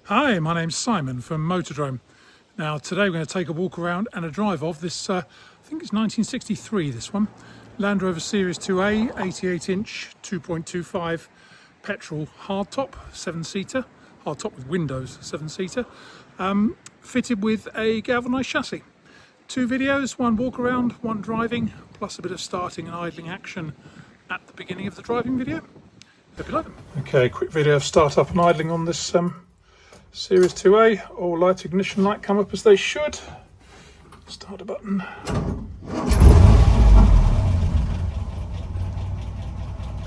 Hi, my name's Simon from Motodrome. Now today we're going to take a walk around and a drive of this, I think it's 1963 this one, Land Rover Series 2A 88-inch 2.25 petrol hardtop 7-seater, hardtop with windows 7-seater, fitted with a galvanised chassis. 2 videos, one walk around, one driving, plus a bit of starting and idling action at the beginning of the driving video. Hope you like them. Okay, quick video of start up and idling on this Series 2A. All light ignition light come up as they should. Start a button.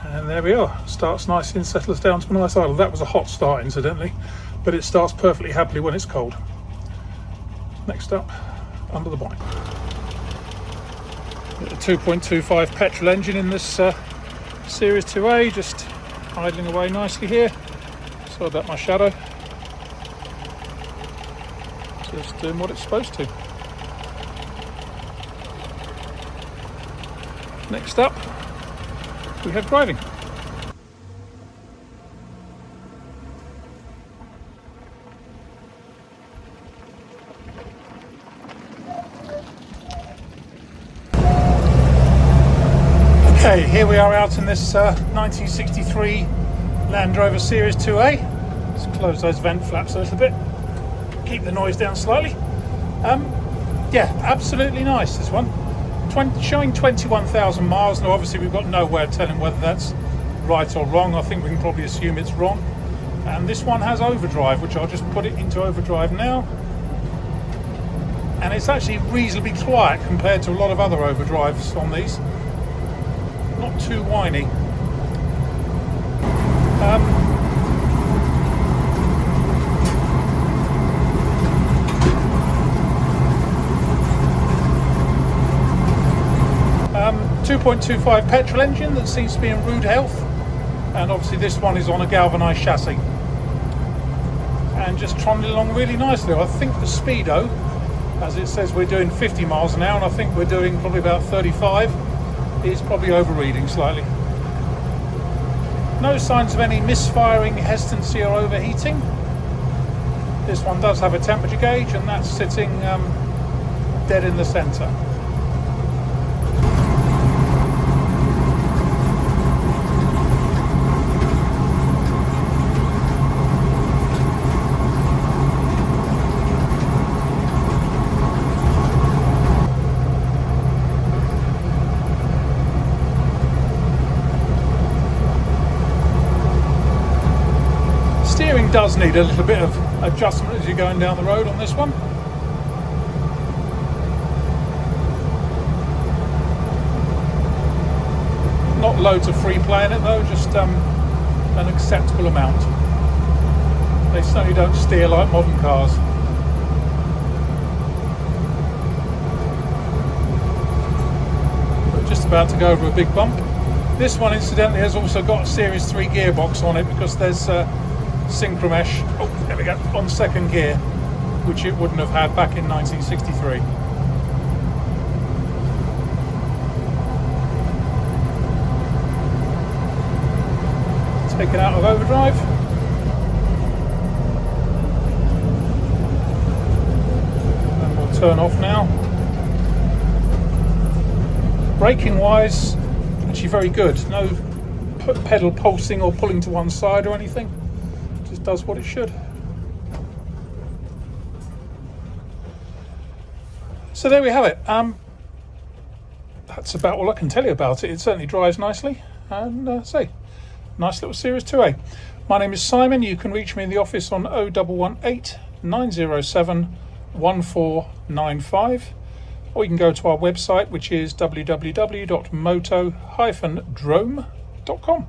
And there we are. Starts nicely and settles down to a nice idle. That was a hot start incidentally, but it starts perfectly happily when it's cold. Next up, under the bonnet. Got a 2.25 petrol engine in this Series 2A, just idling away nicely here. Sorry about my shadow. Just doing what it's supposed to. Next up, we have driving. Okay, here we are out in this 1963 Land Rover Series 2A. Let's close those vent flaps a little bit. Keep the noise down slightly. Yeah, absolutely nice this one. Showing 21,000 miles. Now obviously we've got no way of telling whether that's right or wrong. I think we can probably assume it's wrong. And this one has overdrive, which I'll just put it into overdrive now. And it's actually reasonably quiet compared to a lot of other overdrives on these. Not too whiny. 2.25 petrol engine that seems to be in rude health, and obviously this one is on a galvanised chassis and just trundling along really nicely. I think the speedo, as it says we're doing 50 miles an hour and I think we're doing probably about 35, is probably overreading slightly. No signs of any misfiring, hesitancy or overheating. This one does have a temperature gauge and that's sitting dead in the centre. Steering does need a little bit of adjustment as you're going down the road on this one. Not loads of free play in it though, just an acceptable amount. They certainly don't steer like modern cars. We're just about to go over a big bump. This one incidentally has also got a Series 3 gearbox on it because there's synchromesh, oh there we go, on second gear, which it wouldn't have had back in 1963. Take it out of overdrive. And we'll turn off now. Braking wise, actually very good. No pedal pulsing or pulling to one side or anything. Just does what it should. So there we have it. That's about all I can tell you about it. It certainly drives nicely and nice little Series 2A. My name is Simon. You can reach me in the office on 0118 907 1495, or you can go to our website, which is www.moto-drome.com.